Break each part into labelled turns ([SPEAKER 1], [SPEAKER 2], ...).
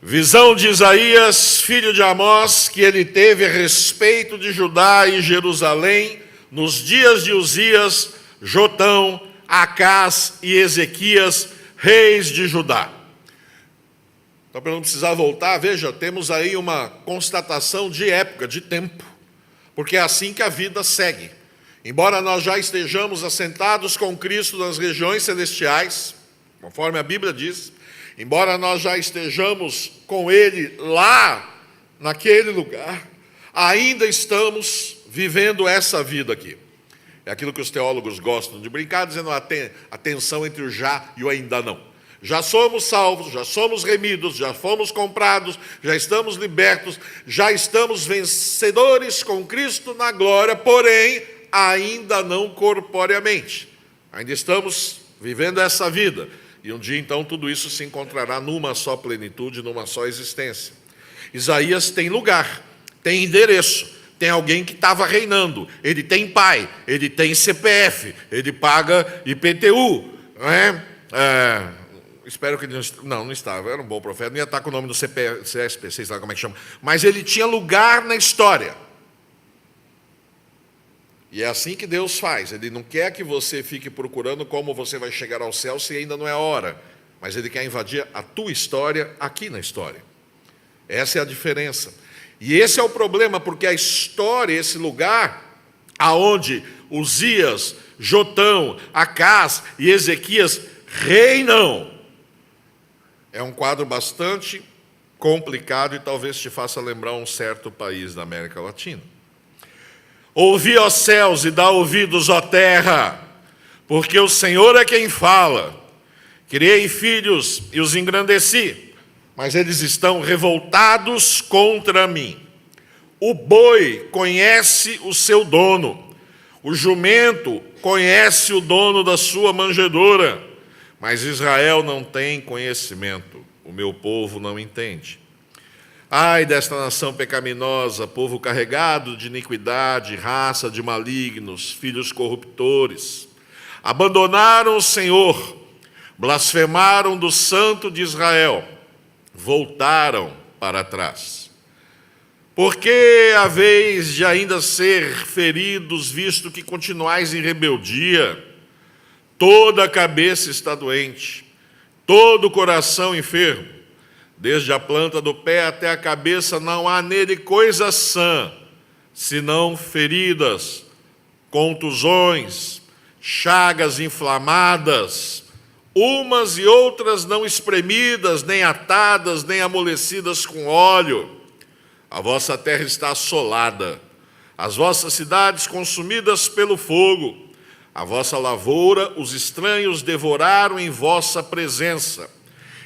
[SPEAKER 1] Visão de Isaías, filho de Amós, que ele teve a respeito de Judá e Jerusalém nos dias de Uzias, Jotão, Acás e Ezequias, reis de Judá. Então, para não precisar voltar, veja, temos aí uma constatação de época, de tempo, porque é assim que a vida segue. Embora nós já estejamos assentados com Cristo nas regiões celestiais, conforme a Bíblia diz, embora nós já estejamos com Ele lá, naquele lugar, ainda estamos vivendo essa vida aqui. É aquilo que os teólogos gostam de brincar, dizendo a tensão entre o já e o ainda não. Já somos salvos, já somos remidos, já fomos comprados, já estamos libertos, já estamos vencedores com Cristo na glória, porém, ainda não corporeamente. Ainda estamos vivendo essa vida. E um dia, então, tudo isso se encontrará numa só plenitude, numa só existência. Isaías tem lugar, tem endereço, tem alguém que estava reinando, ele tem pai, ele tem CPF, ele paga IPTU, não é? Espero que ele não estava, era um bom profeta, não ia estar com o nome do CSP, sei lá como é que chama, mas ele tinha lugar na história. E é assim que Deus faz, Ele não quer que você fique procurando como você vai chegar ao céu se ainda não é a hora, mas Ele quer invadir a tua história aqui na história. Essa é a diferença. E esse é o problema, porque a história, esse lugar aonde Uzias, Jotão, Acás e Ezequias reinam, é um quadro bastante complicado e talvez te faça lembrar um certo país da América Latina. Ouvi, ó céus, e dá ouvidos, ó terra, porque o Senhor é quem fala. Criei filhos e os engrandeci, mas eles estão revoltados contra mim. O boi conhece o seu dono, o jumento conhece o dono da sua manjedoura, mas Israel não tem conhecimento, o meu povo não entende. Ai desta nação pecaminosa, povo carregado de iniquidade, raça de malignos, filhos corruptores. Abandonaram o Senhor, blasfemaram do Santo de Israel, voltaram para trás. Por que haveis de ainda ser feridos, visto que continuais em rebeldia? Toda a cabeça está doente, todo o coração enfermo. Desde a planta do pé até a cabeça não há nele coisa sã, senão feridas, contusões, chagas inflamadas, umas e outras não espremidas, nem atadas, nem amolecidas com óleo. A vossa terra está assolada, as vossas cidades consumidas pelo fogo. A vossa lavoura os estranhos devoraram em vossa presença.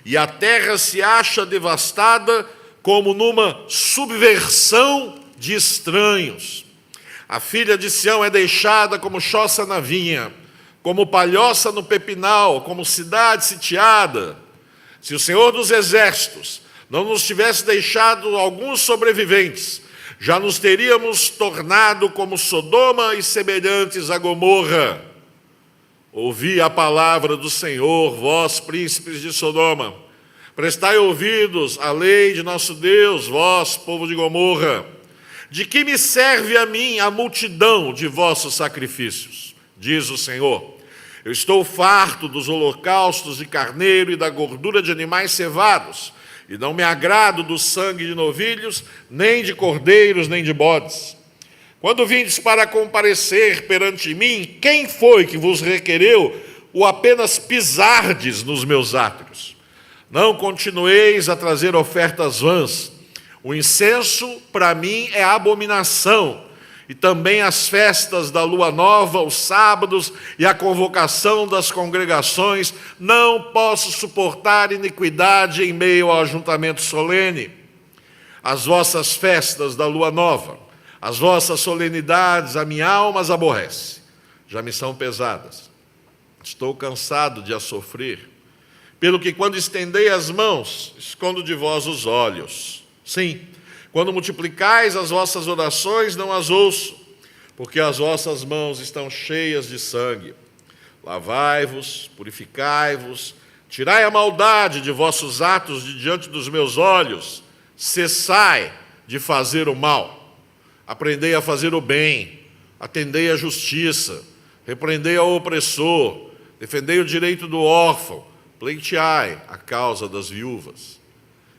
[SPEAKER 1] E a terra se acha devastada como numa subversão de estranhos. A filha de Sião é deixada como choça na vinha, como palhoça no pepinal, como cidade sitiada. Se o Senhor dos Exércitos não nos tivesse deixado alguns sobreviventes, já nos teríamos tornado como Sodoma e semelhantes a Gomorra. Ouvi a palavra do Senhor, vós, príncipes de Sodoma. Prestai ouvidos à lei de nosso Deus, vós, povo de Gomorra. De que me serve a mim a multidão de vossos sacrifícios? Diz o Senhor. Eu estou farto dos holocaustos de carneiro e da gordura de animais cevados, e não me agrado do sangue de novilhos, nem de cordeiros, nem de bodes. Quando vindes para comparecer perante mim, quem foi que vos requereu o apenas pisardes nos meus átrios? Não continueis a trazer ofertas vãs. O incenso, para mim, é abominação, e também as festas da lua nova, os sábados e a convocação das congregações. Não posso suportar iniquidade em meio ao ajuntamento solene. As vossas festas da lua nova, as vossas solenidades, a minha alma as aborrece, já me são pesadas. Estou cansado de as sofrer, pelo que quando estendei as mãos, escondo de vós os olhos. Sim, quando multiplicais as vossas orações, não as ouço, porque as vossas mãos estão cheias de sangue. Lavai-vos, purificai-vos, Tirai a maldade de vossos atos de diante dos meus olhos, cessai de fazer o mal. Aprendei a fazer o bem, atendei à justiça, repreendei ao opressor, defendei o direito do órfão, pleiteai a causa das viúvas.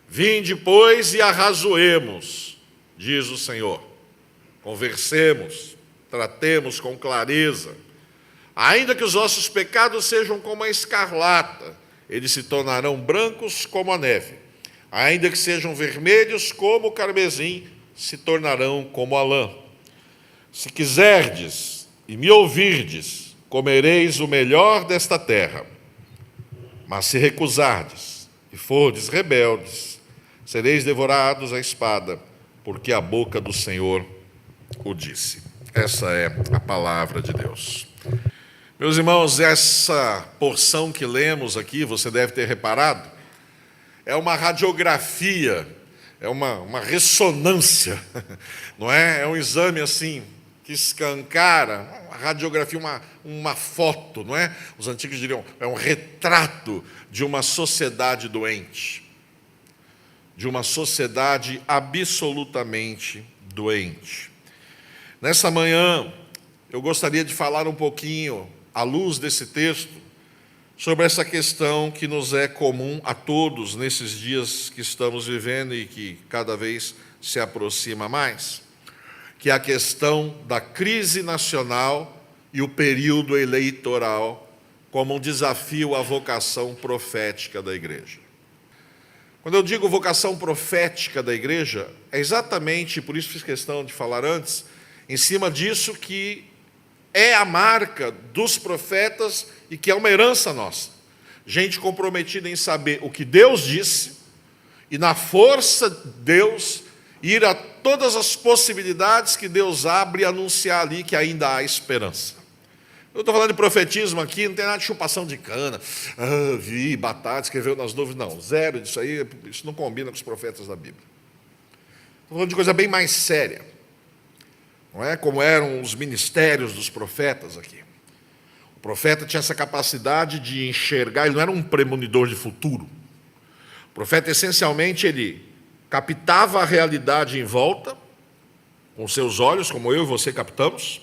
[SPEAKER 1] Vinde, pois, e arrazoemos, diz o Senhor. Conversemos, tratemos com clareza. Ainda que os vossos pecados sejam como a escarlata, eles se tornarão brancos como a neve. Ainda que sejam vermelhos como o carmesim, se tornarão como a lã. Se quiserdes e me ouvirdes, comereis o melhor desta terra. Mas se recusardes e fordes rebeldes, sereis devorados à espada, porque a boca do Senhor o disse. Essa é a palavra de Deus. Meus irmãos, essa porção que lemos aqui, você deve ter reparado, é uma radiografia, é uma ressonância, não é? É um exame assim, que escancara, uma radiografia, uma foto, não é? Os antigos diriam, é um retrato de uma sociedade doente, de uma sociedade absolutamente doente. Nessa manhã, eu gostaria de falar um pouquinho, à luz desse texto, sobre essa questão que nos é comum a todos nesses dias que estamos vivendo e que cada vez se aproxima mais, que é a questão da crise nacional e o período eleitoral como um desafio à vocação profética da igreja. Quando eu digo vocação profética da igreja, é exatamente, por isso fiz questão de falar antes, em cima disso que é a marca dos profetas e que é uma herança nossa. Gente comprometida em saber o que Deus disse e, na força de Deus, ir a todas as possibilidades que Deus abre e anunciar ali que ainda há esperança. Eu estou falando de profetismo aqui, não tem nada de chupação de cana. Vi, batata, escreveu nas nuvens. Não, zero disso aí, isso não combina com os profetas da Bíblia. Estou falando de coisa bem mais séria. Não é como eram os ministérios dos profetas aqui. O profeta tinha essa capacidade de enxergar, ele não era um premonidor de futuro. O profeta, essencialmente, ele captava a realidade em volta, com seus olhos, como eu e você captamos,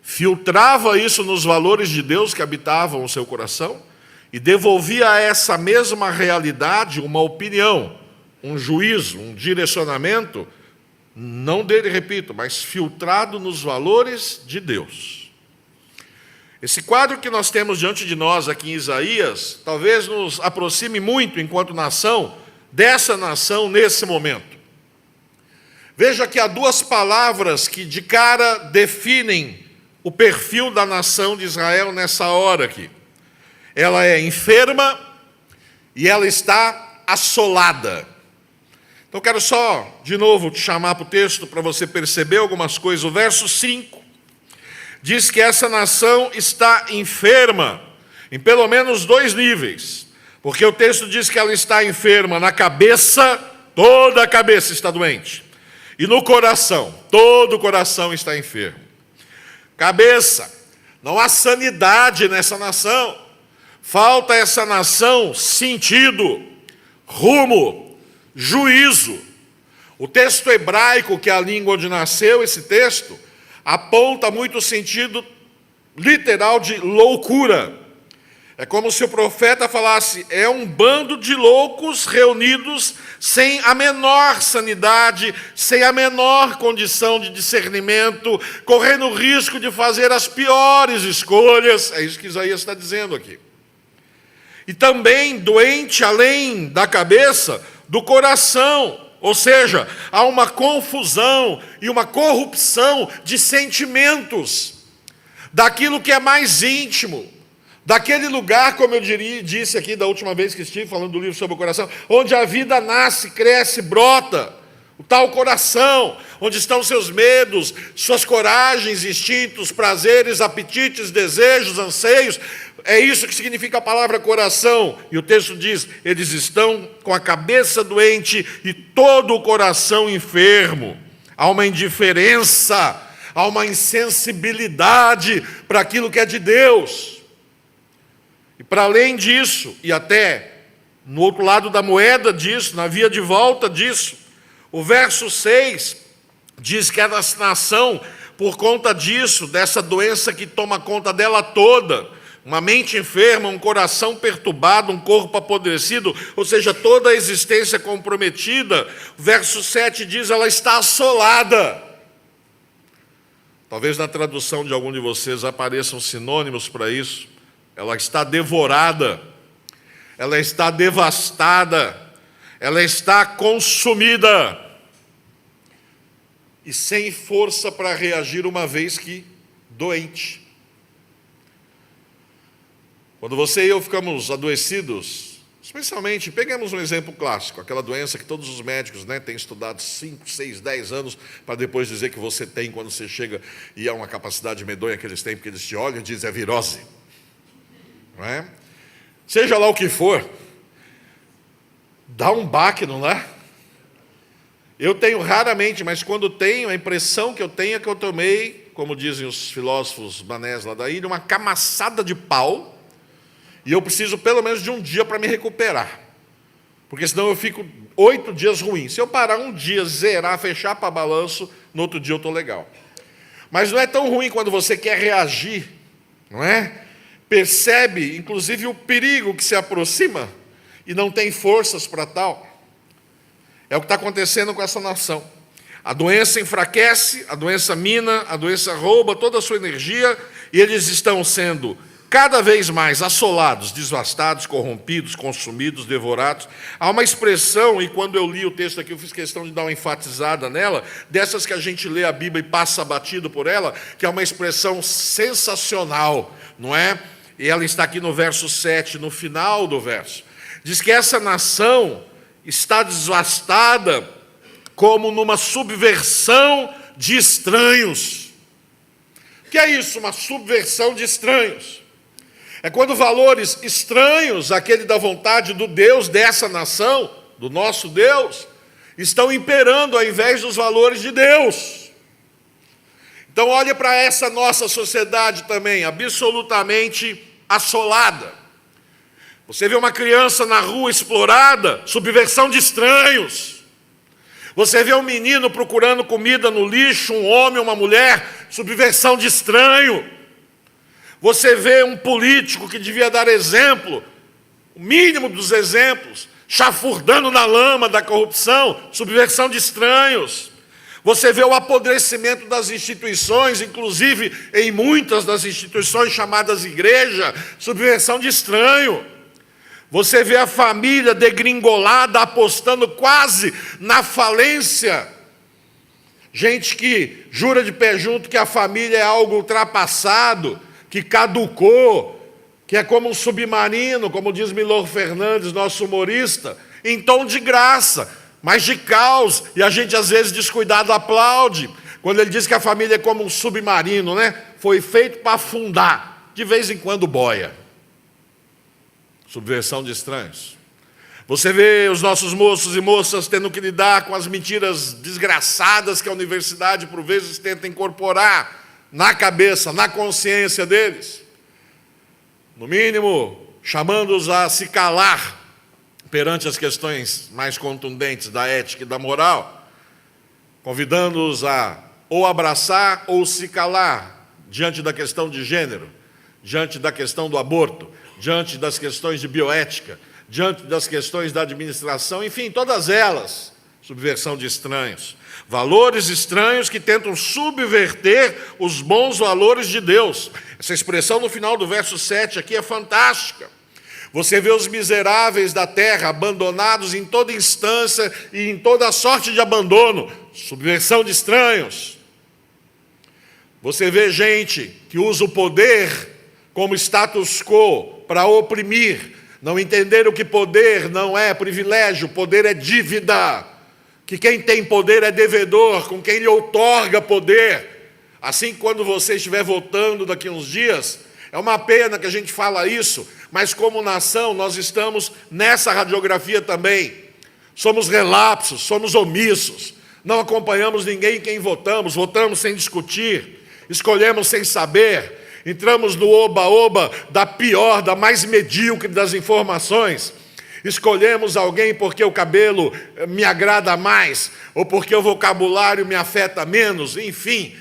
[SPEAKER 1] filtrava isso nos valores de Deus que habitavam o seu coração e devolvia a essa mesma realidade uma opinião, um juízo, um direcionamento, não dele, repito, mas filtrado nos valores de Deus. Esse quadro que nós temos diante de nós aqui em Isaías, talvez nos aproxime muito, enquanto nação, dessa nação nesse momento. Veja que há duas palavras que de cara definem o perfil da nação de Israel nessa hora aqui. Ela é enferma e ela está assolada. Então, quero só, de novo, te chamar para o texto para você perceber algumas coisas. O verso 5 diz que essa nação está enferma, em pelo menos 2 níveis. Porque o texto diz que ela está enferma na cabeça, toda a cabeça está doente. E no coração, todo o coração está enfermo. Cabeça, não há sanidade nessa nação. Falta a essa nação sentido, rumo, juízo. O texto hebraico, que é a língua onde nasceu esse texto, aponta muito o sentido literal de loucura. É como se o profeta falasse, é um bando de loucos reunidos sem a menor sanidade, sem a menor condição de discernimento, correndo o risco de fazer as piores escolhas. É isso que Isaías está dizendo aqui. E também doente, além da cabeça, do coração, ou seja, há uma confusão e uma corrupção de sentimentos, daquilo que é mais íntimo, daquele lugar, como eu disse aqui da última vez que estive falando do livro sobre o coração, onde a vida nasce, cresce, brota, o tal coração, onde estão seus medos, suas coragens, instintos, prazeres, apetites, desejos, anseios. É isso que significa a palavra coração. E o texto diz, eles estão com a cabeça doente e todo o coração enfermo. Há uma indiferença, há uma insensibilidade para aquilo que é de Deus. E para além disso, e até no outro lado da moeda disso, na via de volta disso, o verso 6 diz que a nação, por conta disso, dessa doença que toma conta dela toda, uma mente enferma, um coração perturbado, um corpo apodrecido, ou seja, toda a existência comprometida, o verso 7 diz, ela está assolada. Talvez na tradução de algum de vocês apareçam sinônimos para isso. Ela está devorada, ela está devastada, ela está consumida e sem força para reagir, uma vez que doente. Quando você e eu ficamos adoecidos, especialmente, peguemos um exemplo clássico, aquela doença que todos os médicos têm estudado 5, 6, 10 anos, para depois dizer que você tem, quando você chega, e é uma capacidade medonha que eles têm, porque eles te olham e dizem, é virose. Não é? Seja lá o que for, dá um baque, não é? Eu tenho raramente, mas quando tenho, a impressão que eu tenho é que eu tomei, como dizem os filósofos manés lá da ilha, uma camaçada de pau, e eu preciso pelo menos de um dia para me recuperar, porque senão eu fico 8 dias ruim. Se eu parar um dia, zerar, fechar para balanço, no outro dia eu estou legal. Mas não é tão ruim quando você quer reagir, não é? Percebe, inclusive, o perigo que se aproxima e não tem forças para tal. É o que está acontecendo com essa nação. A doença enfraquece, a doença mina, a doença rouba toda a sua energia, e eles estão sendo cada vez mais assolados, devastados, corrompidos, consumidos, devorados. Há uma expressão, e quando eu li o texto aqui, eu fiz questão de dar uma enfatizada nela, dessas que a gente lê a Bíblia e passa batido por ela, que é uma expressão sensacional, não é? E ela está aqui no verso 7, no final do verso. Diz que essa nação está devastada como numa subversão de estranhos. O que é isso? Uma subversão de estranhos. É quando valores estranhos, aquele da vontade do Deus dessa nação, do nosso Deus, estão imperando ao invés dos valores de Deus. Então olha para essa nossa sociedade também, absolutamente assolada. Você vê uma criança na rua explorada, subversão de estranhos. Você vê um menino procurando comida no lixo, um homem, uma mulher, subversão de estranho. Você vê um político que devia dar exemplo, o mínimo dos exemplos, chafurdando na lama da corrupção, subversão de estranhos. Você vê o apodrecimento das instituições, inclusive em muitas das instituições chamadas igreja, subversão de estranho. Você vê a família degringolada, apostando quase na falência. Gente que jura de pé junto que a família é algo ultrapassado, que caducou, que é como um submarino, como diz Milor Fernandes, nosso humorista, em tom de graça, mas de caos, e a gente às vezes descuidado aplaude, quando ele diz que a família é como um submarino, foi feito para afundar, de vez em quando boia. Subversão de estranhos. Você vê os nossos moços e moças tendo que lidar com as mentiras desgraçadas que a universidade, por vezes, tenta incorporar na cabeça, na consciência deles. No mínimo, chamando-os a se calar perante as questões mais contundentes da ética e da moral, convidando-os a ou abraçar ou se calar diante da questão de gênero, diante da questão do aborto, diante das questões de bioética, diante das questões da administração, enfim, todas elas, subversão de estranhos. Valores estranhos que tentam subverter os bons valores de Deus. Essa expressão no final do verso 7 aqui é fantástica. Você vê os miseráveis da terra abandonados em toda instância e em toda sorte de abandono, subversão de estranhos. Você vê gente que usa o poder como status quo para oprimir, não entenderam que poder não é privilégio, poder é dívida, que quem tem poder é devedor, com quem lhe outorga poder. Assim, quando você estiver votando daqui a uns dias, é uma pena que a gente fala isso, mas como nação nós estamos nessa radiografia também. Somos relapsos, somos omissos, não acompanhamos ninguém em quem votamos, votamos sem discutir, escolhemos sem saber. entramos no oba-oba da pior, da mais medíocre das informações. Escolhemos alguém porque o cabelo me agrada mais, ou porque o vocabulário me afeta menos, enfim.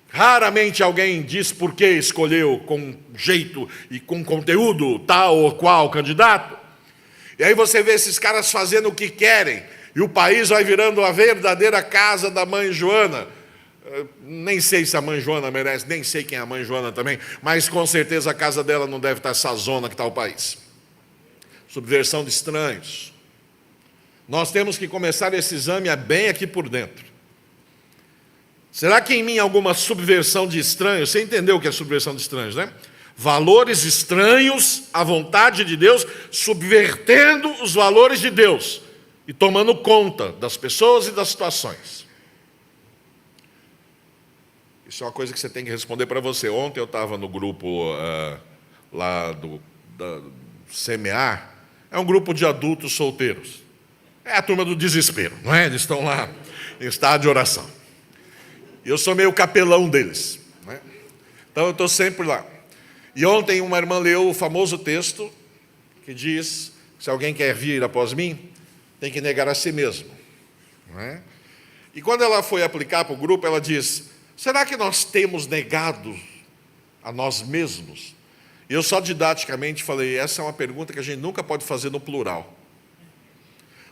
[SPEAKER 1] Raramente alguém diz por que escolheu com jeito e com conteúdo tal ou qual candidato. E aí você vê esses caras fazendo o que querem, e o país vai virando a verdadeira casa da mãe Joana. Nem sei se a mãe Joana merece, nem sei quem é a mãe Joana também, mas com certeza a casa dela não deve estar essa zona que está o país. Subversão de estranhos. Nós temos que começar esse exame bem aqui por dentro. Será que em mim há alguma subversão de estranhos? Você entendeu o que é subversão de estranhos, né? Valores estranhos à vontade de Deus, subvertendo os valores de Deus e tomando conta das pessoas e das situações. Isso é uma coisa que você tem que responder para você. Ontem eu estava no grupo lá do Semear. É um grupo de adultos solteiros. É a turma do desespero, não é? Eles estão lá em estado de oração. E eu sou meio capelão deles, né? Então eu estou sempre lá. E ontem uma irmã leu o famoso texto que diz: se alguém quer vir após mim, tem que negar a si mesmo, não é? E quando ela foi aplicar para o grupo, ela diz: será que nós temos negado a nós mesmos? E eu só didaticamente falei: essa é uma pergunta que a gente nunca pode fazer no plural.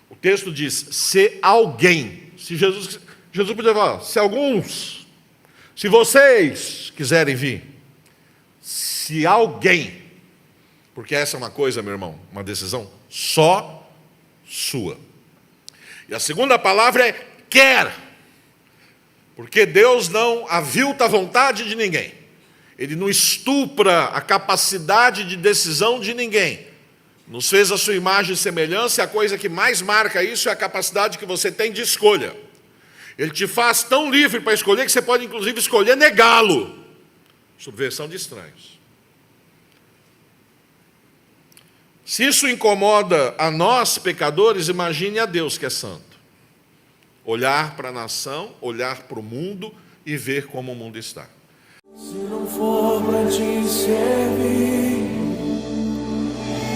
[SPEAKER 1] O texto diz: se alguém, se Jesus podia falar, se alguns, se vocês quiserem vir, se alguém, porque essa é uma coisa, meu irmão, uma decisão só sua. E a segunda palavra é quer, porque Deus não avilta a vontade de ninguém. Ele não estupra a capacidade de decisão de ninguém. Nos fez a sua imagem e semelhança, e a coisa que mais marca isso é a capacidade que você tem de escolha. Ele te faz tão livre para escolher que você pode, inclusive, escolher negá-lo. Subversão de estranhos. Se isso incomoda a nós, pecadores, imagine a Deus que é santo. Olhar para a nação, olhar para o mundo e ver como o mundo está.
[SPEAKER 2] Se não for para te servir,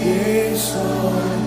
[SPEAKER 2] quem sou?